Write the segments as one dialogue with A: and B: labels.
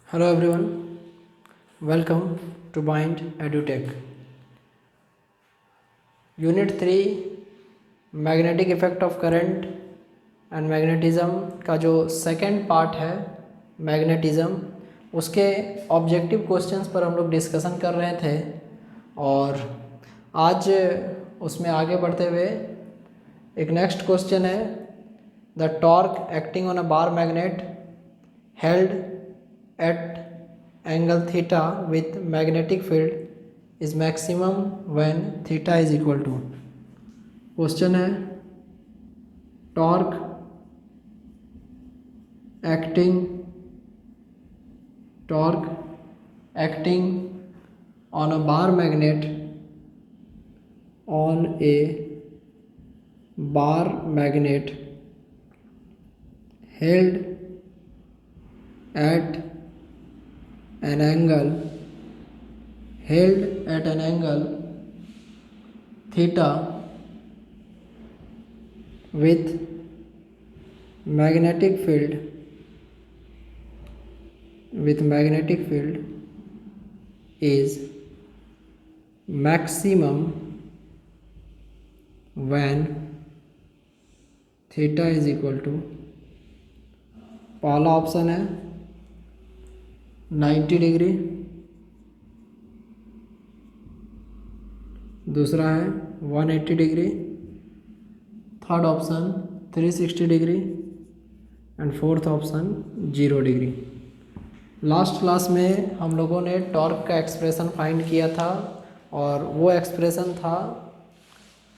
A: Hello everyone, welcome to Bind EduTech. Unit 3 magnetic effect of current and magnetism का जो second part है magnetism, उसके objective questions पर हम लोग डिस्कशन कर रहे थे और आज उसमें आगे बढ़ते हुए एक नेक्स्ट क्वेश्चन है the torque acting on a bar magnet held at angle theta with magnetic field is maximum when theta is equal to. Question है torque acting on a bar magnet held at an angle theta with magnetic field is maximum when theta is equal to, पहला option है 90 degree, दूसरा है 180 degree, third option 360 degree and fourth option 0 degree. Last class में हम लोगों ने torque का expression find किया था और वो एक्सप्रेशन था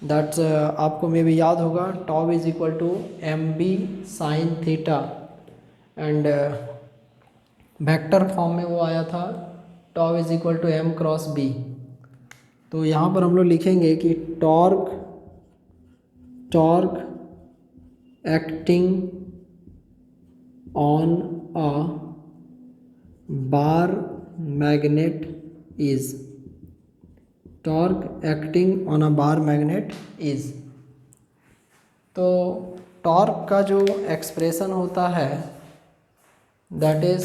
A: दैट आपको मे भी याद होगा, tau is equal to mb sine theta and vector form में वो आया था tau is equal to m cross b। तो यहाँ पर हम लोग लिखेंगे कि torque acting on a bar magnet is तो टॉर्क का जो एक्सप्रेशन होता है दैट इज,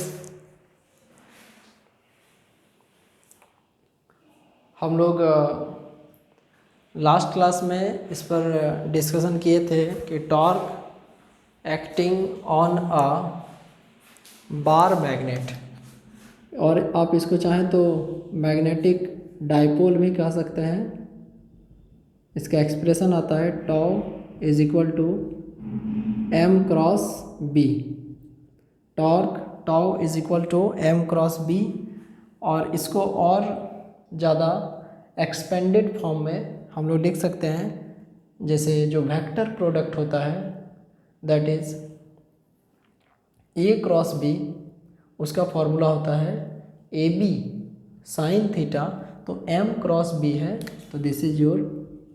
A: हम लोग लास्ट क्लास में इस पर डिस्कशन किए थे कि torque acting on a bar magnet, और आप इसको चाहें तो मैग्नेटिक डाइपोल भी कह सकते हैं। इसका एक्सप्रेशन आता है tau is equal to m cross b, tau is equal to m cross b, और इसको और ज़्यादा एक्सपेंडेड फॉर्म में हम लोग लिख सकते हैं, जैसे जो वेक्टर प्रोडक्ट होता है that is a cross b, उसका फॉर्मूला होता है ab साइन थीटा, तो m क्रॉस b है, तो this is your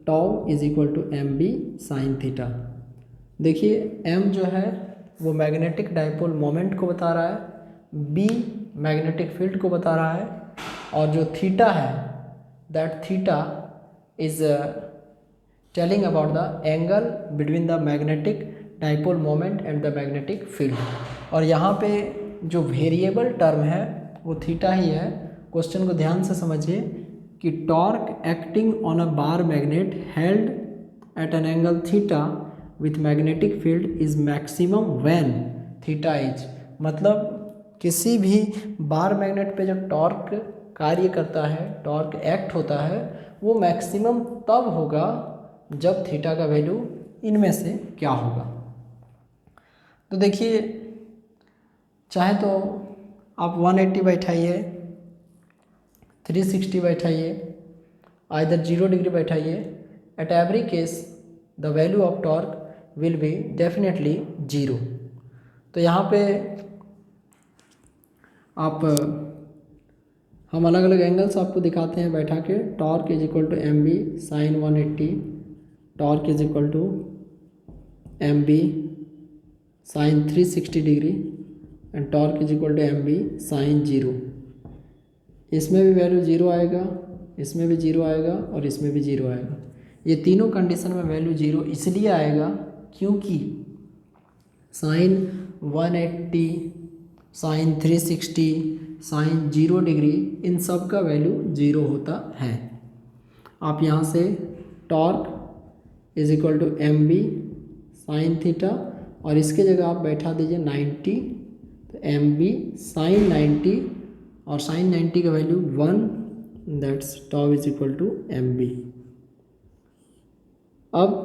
A: tau is equal to mb sine theta. देखिए m जो है वो मैग्नेटिक डाइपोल मोमेंट को बता रहा है, b मैग्नेटिक फील्ड को बता रहा है, और जो थीटा है that theta is telling about the angle between the magnetic dipole moment and the magnetic field. और यहाँ पे जो वेरिएबल टर्म है वो थीटा ही है। क्वेश्चन को ध्यान से समझिए कि torque acting on a bar magnet held at an angle theta with magnetic field is maximum when theta is, मतलब किसी भी बार मैग्नेट पे जब टॉर्क कार्य करता है, टॉर्क एक्ट होता है, वो मैक्सिमम तब होगा जब थीटा का वैल्यू इनमें से क्या होगा। तो देखिए, चाहे तो आप 180 बैठाइए, 360 बैठाइए, आइदर 0 डिग्री बैठाइए, at every case the value of torque will be definitely 0। तो यहाँ पे आप हम अलग अलग एंगल्स आपको दिखाते हैं बैठा के। Torque is equal to mb sine 180, torque is equal to mb sine 360 degree and torque is equal to mb sine 0। इसमें भी वैल्यू 0 आएगा, इसमें भी 0 आएगा और इसमें भी 0 आएगा। ये तीनों कंडीशन में वैल्यू 0 इसलिए आएगा क्योंकि साइन 180 साइन 360, साइन 0 डिग्री, इन सब का वैल्यू 0 होता है। आप यहाँ से torque is equal to M B sine theta, और इसके जगह आप बैठा दीजिए 90, तो एम बी साइन 90, और साइन 90 का value 1, that's tau is equal to M B. अब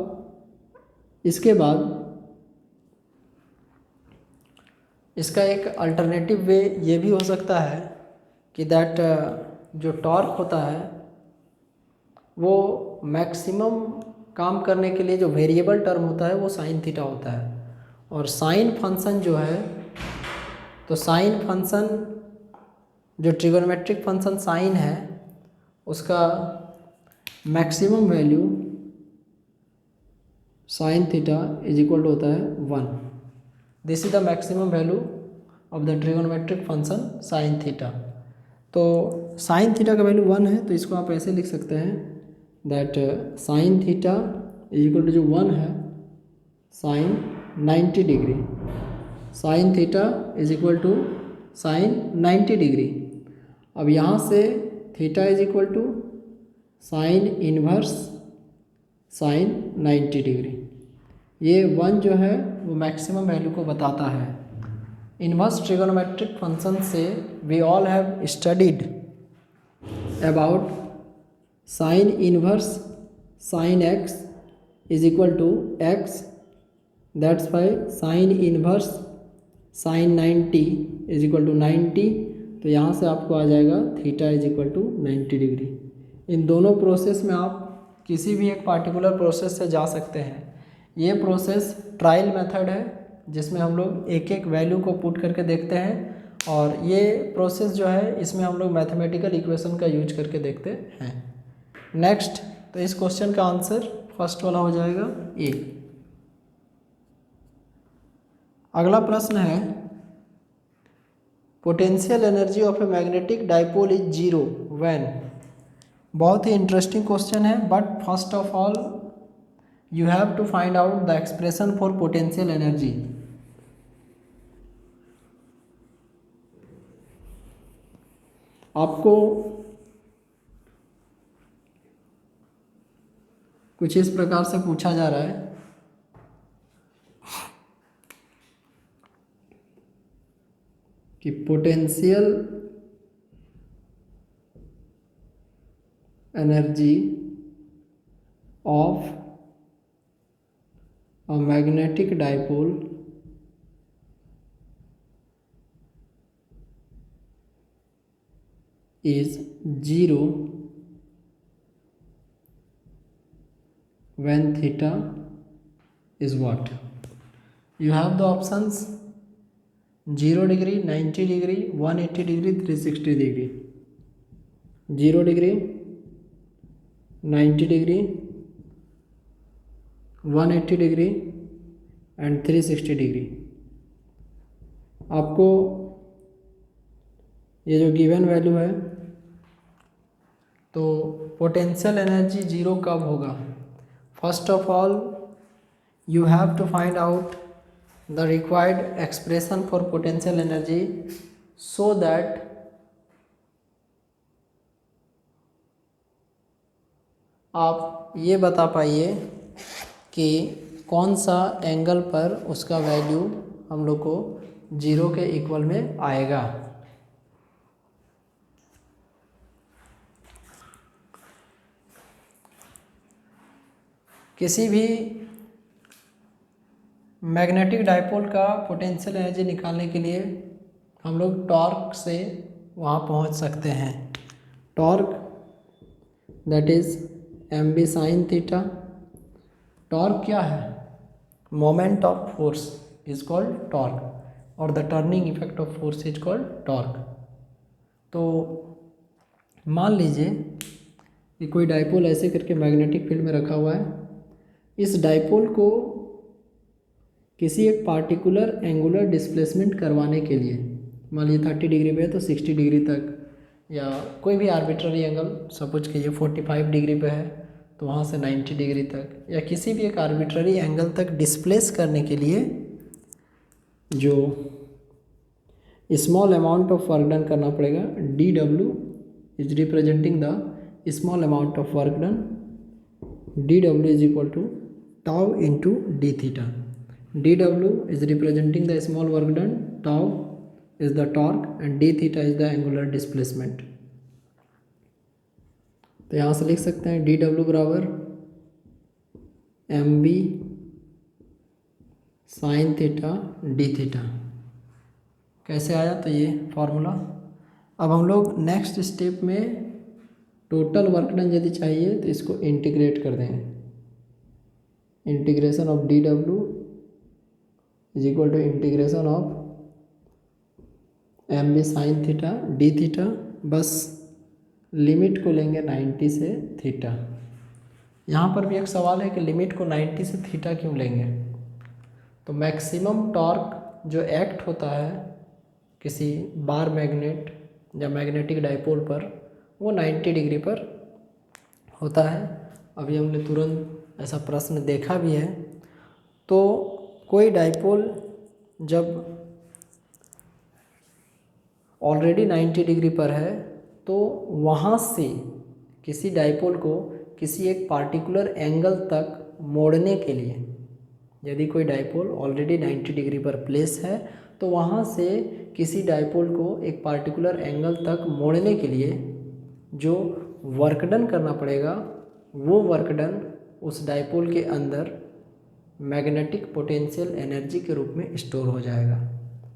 A: इसके बाद इसका एक अल्टरनेटिव वे ये भी हो सकता है कि दैट जो टॉर्क होता है वो मैक्सिमम काम करने के लिए जो वेरिएबल टर्म होता है वो साइन थीटा होता है, और साइन फंक्शन जो है, तो साइन फंक्शन जो ट्रिगोनोमेट्रिक फंक्शन साइन है उसका maximum value sine theta is equal to होता है 1। This is the maximum value of the trigonometric function sine theta. तो साइन थीटा का वैल्यू 1 है, तो इसको आप ऐसे लिख सकते हैं that sine theta is equal to जो 1 है sine 90 degree, sine theta is equal to sine 90 degree. अब यहाँ से theta is equal to sine inverse sine 90 degree. ये 1 जो है वो मैक्सिमम वैल्यू को बताता है। इन्वर्स ट्रिगोनोमेट्रिक फंक्शन से we all have studied about sine inverse sine x is equal to x, that's why sine inverse sine 90 is equal to 90। तो यहाँ से आपको आ जाएगा theta is equal to 90 degree. इन दोनों प्रोसेस में आप किसी भी एक पार्टिकुलर प्रोसेस से जा सकते हैं। ये प्रोसेस ट्रायल मेथड है जिसमें हम लोग एक एक वैल्यू को पुट करके देखते हैं, और ये प्रोसेस जो है इसमें हम लोग मैथमेटिकल इक्वेशन का यूज करके देखते हैं। नेक्स्ट, तो इस क्वेश्चन का आंसर फर्स्ट वाला हो जाएगा ए। अगला प्रश्न है potential energy of a magnetic dipole is 0 when. बहुत ही इंटरेस्टिंग क्वेश्चन है, but first of all you have to find out the expression for potential energy। आपको कुछ इस प्रकार से पूछा जा रहा है कि potential energy of a magnetic dipole is 0 when theta is what? You have the options 0 degree, 90 degree, 180 degree, 360 degree। 0 degree, 90 degree, 180 degree and 360 degree. आपको ये जो गिवन वैल्यू है, तो पोटेंशियल एनर्जी 0 कब होगा? First of all you have to find out the required expression for potential energy so that आप ये बता पाइए कि कौन सा एंगल पर उसका वैल्यू हम लोग को 0 के इक्वल में आएगा। किसी भी मैग्नेटिक डाइपोल का पोटेंशियल एनर्जी निकालने के लिए हम लोग टॉर्क से वहाँ पहुँच सकते हैं। Torque that is M B sine theta. Torque क्या है? Moment of force is called torque, और the turning effect of force is called torque. तो मान लीजिए कि कोई डाइपोल ऐसे करके मैग्नेटिक फील्ड में रखा हुआ है। इस डाइपोल को किसी एक पार्टिकुलर एंगुलर डिस्प्लेसमेंट करवाने के लिए, मान लीजिए 30 डिग्री पे है तो 60 डिग्री तक, या कोई भी आर्बिट्ररी एंगल सपोज कीजिए 45 डिग्री पे है तो वहाँ से 90 डिग्री तक, या किसी भी एक आर्बिट्ररी एंगल तक डिस्प्लेस करने के लिए जो small amount of work done करना पड़ेगा। D W is representing the small amount of work done. D W is equal to tau into D theta. D W is representing the small work done, tau is the torque and D theta is the angular displacement. तो यहाँ से लिख सकते हैं D W बराबर M B sine theta D theta. कैसे आया? तो ये फॉर्मूला। अब हम लोग नेक्स्ट स्टेप में टोटल वर्क डन यदि चाहिए तो इसको इंटीग्रेट कर देंगे। Integration of d W is equal to integration of m B sine theta D theta. बस लिमिट को लेंगे 90 से थीटा। यहाँ पर भी एक सवाल है कि लिमिट को 90 से थीटा क्यों लेंगे? तो मैक्सिमम टॉर्क जो एक्ट होता है किसी बार मैग्नेट या मैग्नेटिक डाइपोल पर वो 90 डिग्री पर होता है। अभी हमने तुरंत ऐसा प्रश्न देखा भी है। तो कोई डाइपोल जब ऑलरेडी 90 डिग्री पर है तो वहाँ से किसी डाइपोल को किसी एक पार्टिकुलर एंगल तक मोड़ने के लिए, यदि कोई डाइपोल ऑलरेडी 90 डिग्री पर प्लेस है तो वहाँ से किसी डाइपोल को एक पार्टिकुलर एंगल तक मोड़ने के लिए जो वर्क डन करना पड़ेगा वो वर्क डन उस डाइपोल के अंदर मैग्नेटिक पोटेंशियल एनर्जी के रूप में स्टोर हो जाएगा।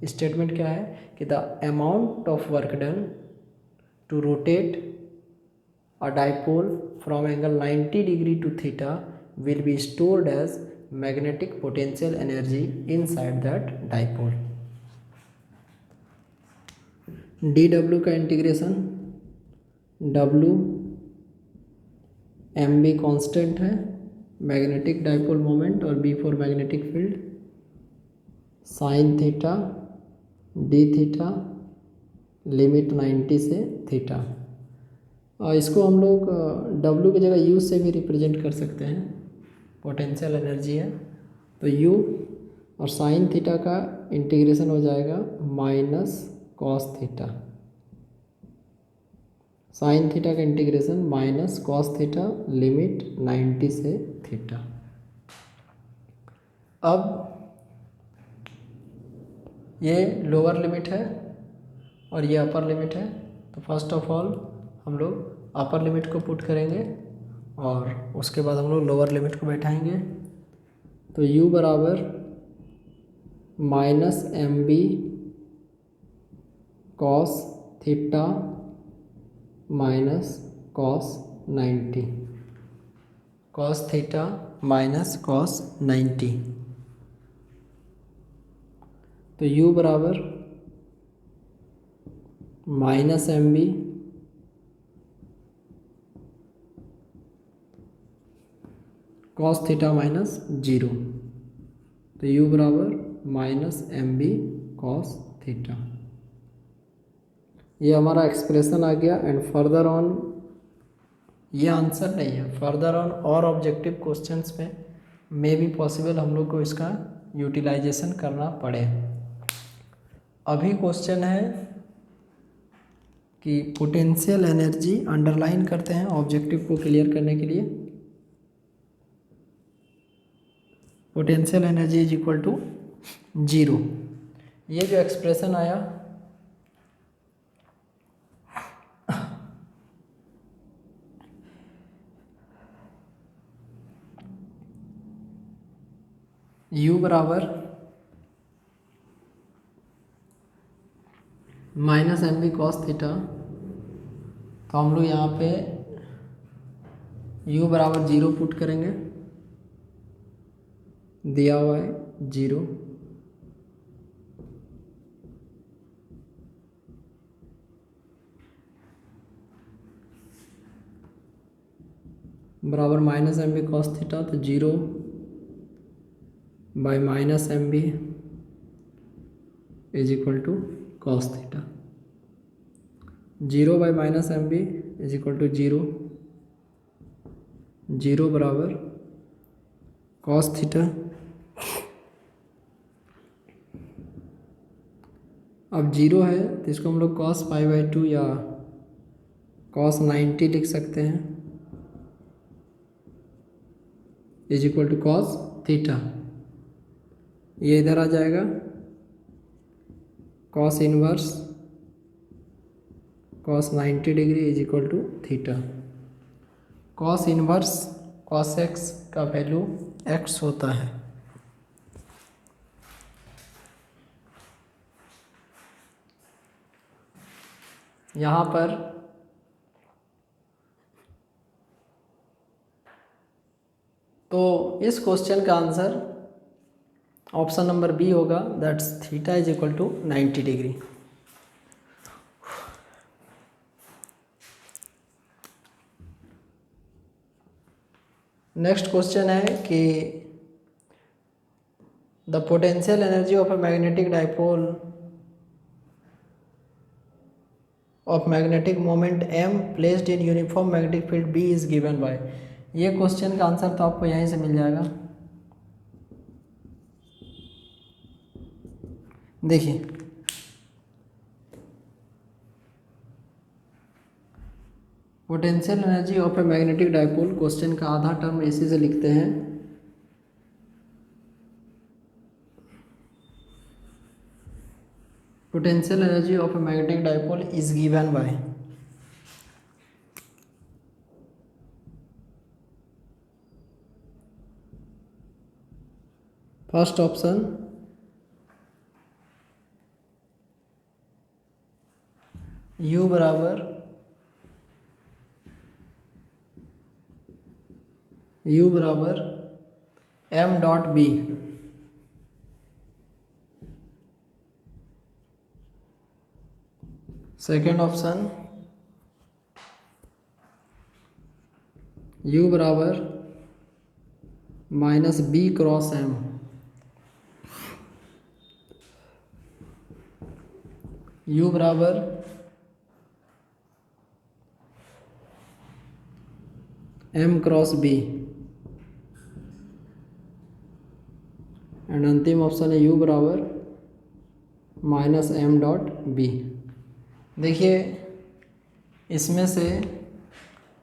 A: स्टेटमेंट क्या है कि the amount of work done to rotate a dipole from angle 90 degree to theta will be stored as magnetic potential energy inside that dipole. D W का integration, W M B constant है magnetic dipole moment और B for magnetic field, sine theta D theta limit 90 से theta. और इसको हम लोग W की जगह यू से भी रिप्रेजेंट कर सकते हैं, पोटेंशियल एनर्जी है। तो यू और साइन थीटा का इंटीग्रेशन हो जाएगा minus cos theta. Sine theta का integration minus cos theta limit 90 से थीटा। अब ये लोअर लिमिट है और ये अपर लिमिट है। तो फर्स्ट ऑफ ऑल हम लोग अपर लिमिट को पुट करेंगे और उसके बाद हम लोग लोअर लिमिट को बैठाएंगे। तो u बराबर minus m b cos theta minus cos 90, cos theta minus cos 90। तो u बराबर minus m b cos theta minus 0। तो u बराबर minus m b cos theta. ये हमारा एक्सप्रेशन आ गया। एंड फर्दर ऑन ये आंसर नहीं है, फर्दर ऑन और ऑब्जेक्टिव क्वेश्चंस में मे भी पॉसिबल हम लोग को इसका यूटिलाइजेशन करना पड़े। अभी क्वेश्चन है कि पोटेंशियल एनर्जी अंडरलाइन करते हैं ऑब्जेक्टिव को क्लियर करने के लिए। Potential energy is equal to 0। ये जो एक्सप्रेशन आया u बराबर minus m b cos theta. तो हम लोग यहाँ पे u बराबर 0 पुट करेंगे, दिया हुआ है 0। बराबर minus m b cos theta. तो 0 by minus m b is equal to cos theta. 0 by minus m b is equal to 0। 0 बराबर कॉस थीटा अब जीरो है तो इसको हम लोग कॉस π/2 या कॉस 90 लिख सकते हैं is equal to cos theta. ये इधर आ जाएगा cos inverse cos 90 degree is equal to theta. Cos inverse cos x का वैल्यू एक्स होता है। यहाँ पर तो इस क्वेश्चन का आंसर ऑप्शन नंबर बी होगा, that's theta is equal to 90 degree. Next question है कि the potential energy of a magnetic dipole of magnetic moment m placed in uniform magnetic field b is given by. ये question का answer तो आपको यहीं से मिल जाएगा। देखिए potential energy of a magnetic dipole, question का आधा टर्म इसी से लिखते हैं। Potential energy of a magnetic dipole is given by, first option U बराबर m.b, सेकेंड ऑप्शन U बराबर -b क्रॉस m, U बराबर m क्रॉस b, एंड अंतिम ऑप्शन है U बराबर -m.b। देखिए इसमें से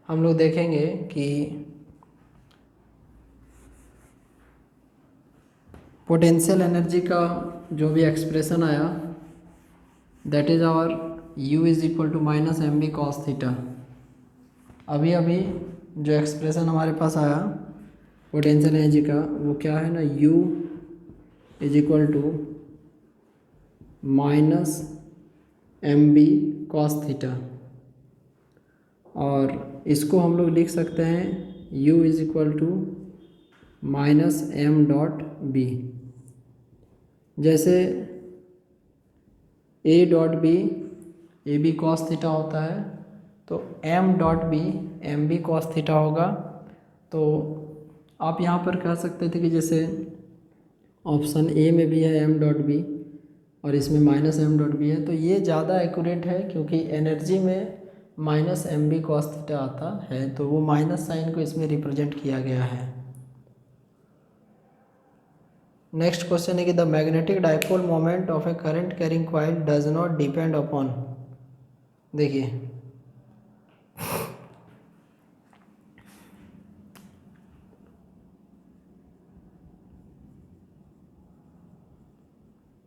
A: हम लोग देखेंगे कि पोटेंशियल एनर्जी का जो भी एक्सप्रेशन आया that is our U is equal to -mb cos theta. अभी अभी जो एक्सप्रेशन हमारे पास आया पोटेंशियल एनर्जी का वो क्या है ना, U is equal to -mb cos theta, और इसको हम लोग लिख सकते हैं U is equal to -m.b। जैसे a.b ab cos थीटा होता है तो m.b mb cos थीटा होगा। तो आप यहाँ पर कह सकते थे कि जैसे ऑप्शन ए में भी है m.b और इसमें -m.b है, तो ये ज़्यादा एक्यूरेट है क्योंकि एनर्जी में -mb cos थीटा आता है, तो वो माइनस साइन को इसमें रिप्रेजेंट किया गया है। नेक्स्ट क्वेश्चन है कि the magnetic dipole moment of a current carrying coil does not depend upon. देखिए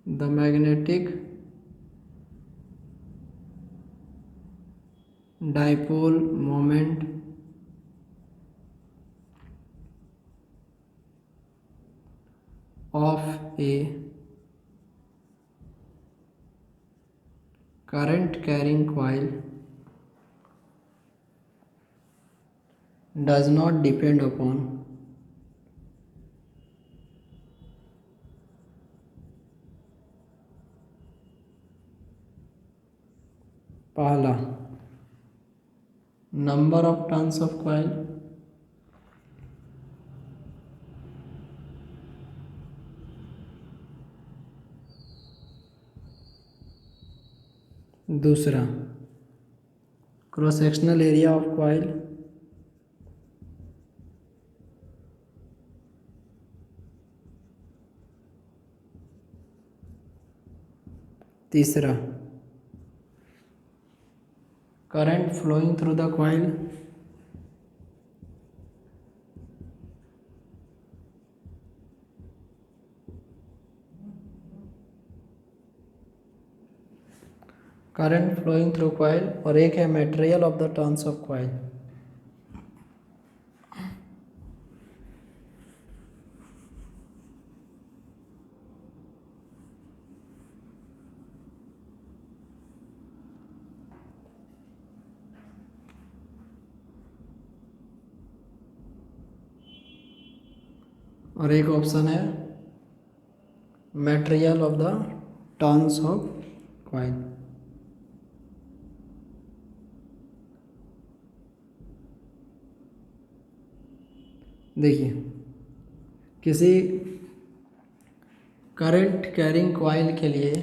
A: the magnetic dipole moment of a current carrying coil does not depend upon पहला number of turns of coil, दूसरा cross sectional area of coil, तीसरा, current flowing through the coil, current flowing through coil, और एक है material of the turns of coil. और एक option है material of the turns of coil. देखिए, किसी करंट कैरिंग कॉइल के लिए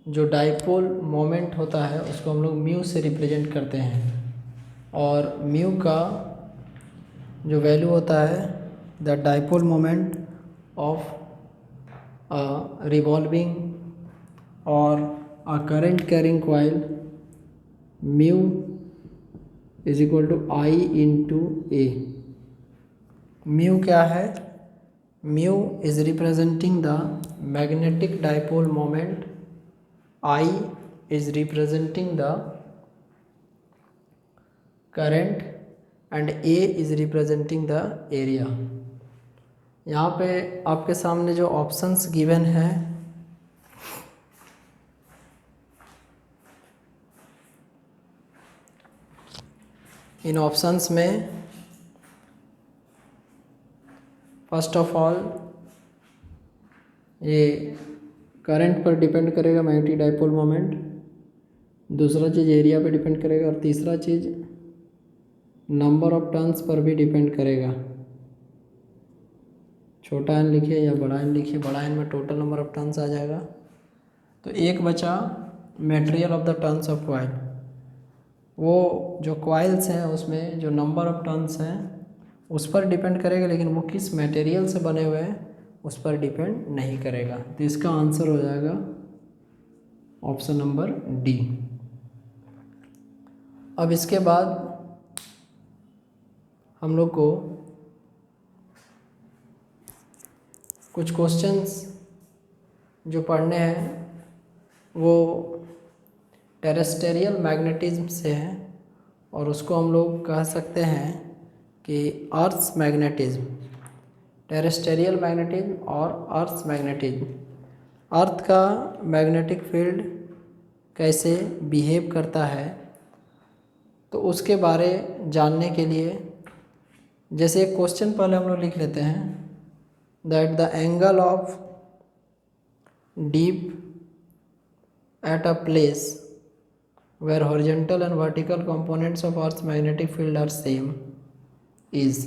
A: जो डाइपोल मोमेंट होता है उसको हम लोग म्यू से रिप्रेजेंट करते हैं, और म्यू का जो वैल्यू होता है the dipole moment of revolving और a current carrying coil, mu is equal to I into A. Mu क्या है? Mu is representing the magnetic dipole moment, I is representing the current and A is representing the area. यहाँ पे आपके सामने जो options given है इन options में फर्स्ट ऑफ ऑल ये करंट पर डिपेंड करेगा मैग्नेटिक डाइपोल मोमेंट, दूसरा चीज़ एरिया पे डिपेंड करेगा, और तीसरा चीज़ नंबर ऑफ टर्न्स पर भी डिपेंड करेगा। छोटा एन लिखिए या बड़ा एन लिखिए, बड़ा एन में टोटल नंबर ऑफ टर्न्स आ जाएगा। तो एक बचा material of the turns of coil, वो जो कॉइल्स हैं उसमें जो नंबर ऑफ टर्न्स हैं उस पर डिपेंड करेगा, लेकिन वो किस मटेरियल से बने हुए हैं उस पर डिपेंड नहीं करेगा। तो इसका आंसर हो जाएगा ऑप्शन नंबर डी। अब इसके बाद हम लोग को कुछ क्वेश्चंस जो पढ़ने हैं वो टेरेस्टेरियल मैग्नेटिज्म से हैं, और उसको हम लोग कह सकते हैं कि अर्थ्स मैग्नेटिज्म, टेरेस्टेरियल मैग्नेटिज्म और अर्थ्स मैग्नेटिज्म। अर्थ का मैग्नेटिक फील्ड कैसे बिहेव करता है तो उसके बारे जानने के लिए जैसे एक क्वेश्चन पहले हम लोग लिख लेते हैं, that the angle of deep at a place where horizontal and vertical components of Earth's magnetic field are same is।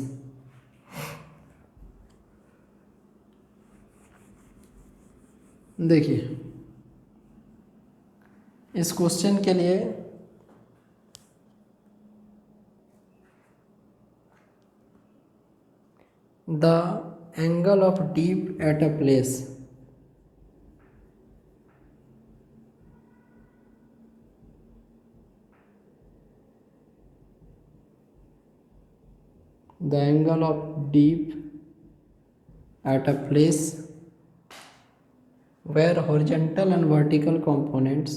A: देखिए, इस क्वेश्चन के लिए the angle of deep at a place, the angle of deep at a place where horizontal and vertical components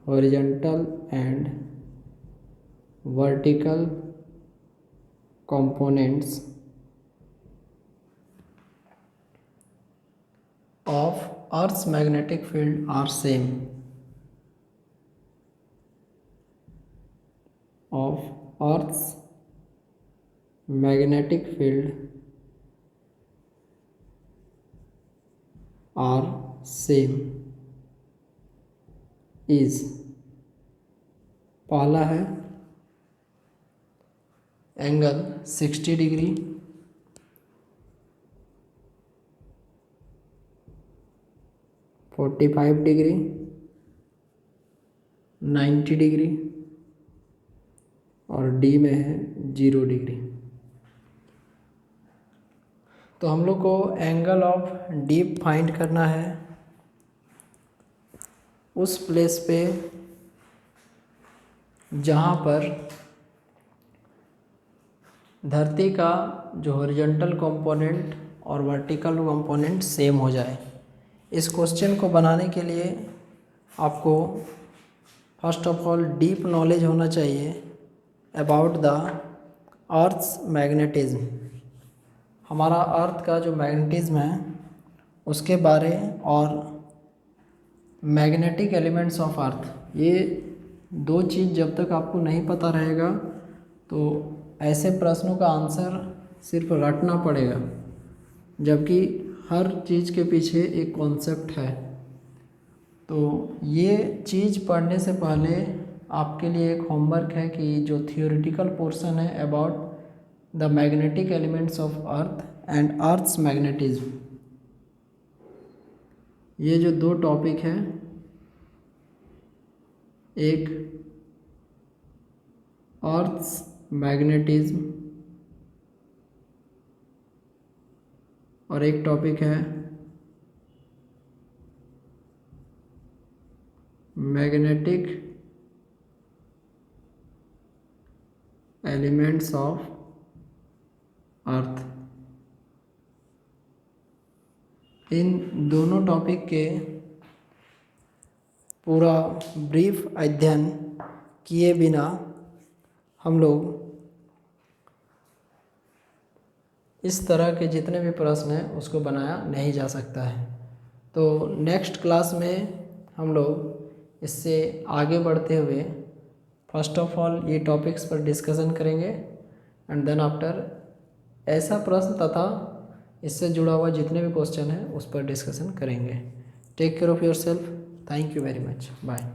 A: horizontal and vertical components of Earth's magnetic field are same, of Earth's magnetic field are same is। पहला है angle 60 degree, 45 degree, 90 degree, और D में है 0 degree. तो हम लोग को angle of deep find करना है उस प्लेस पे जहाँ पर धरती का जो हॉरिजॉन्टल कंपोनेंट और वर्टिकल कंपोनेंट सेम हो जाए। इस क्वेश्चन को बनाने के लिए आपको first of all deep knowledge होना चाहिए अबाउट द अर्थ्स मैग्नेटिज्म। हमारा अर्थ का जो मैग्नेटिज्म है उसके बारे और मैग्नेटिक एलिमेंट्स ऑफ अर्थ, ये दो चीज़ जब तक आपको नहीं पता रहेगा तो ऐसे प्रश्नों का आंसर सिर्फ रटना पड़ेगा, जबकि हर चीज़ के पीछे एक कॉन्सेप्ट है। तो ये चीज़ पढ़ने से पहले आपके लिए एक होमवर्क है कि जो थियोरेटिकल पोर्शन है about the magnetic elements of earth and earth's magnetism, ये जो दो टॉपिक हैं, एक अर्थ्स मैग्नेटिज्म और एक टॉपिक है मैग्नेटिक एलिमेंट्स ऑफ अर्थ। इन दोनों टॉपिक के पूरा ब्रीफ अध्ययन किए बिना हम लोग इस तरह के जितने भी प्रश्न हैं उसको बनाया नहीं जा सकता है। तो नेक्स्ट क्लास में हम लोग इससे आगे बढ़ते हुए फर्स्ट ऑफ ऑल ये टॉपिक्स पर डिस्कशन करेंगे एंड देन आफ्टर ऐसा प्रश्न तथा इससे जुड़ा हुआ जितने भी क्वेश्चन हैं उस पर डिस्कशन करेंगे। Take care of yourself. Thank you very much. Bye.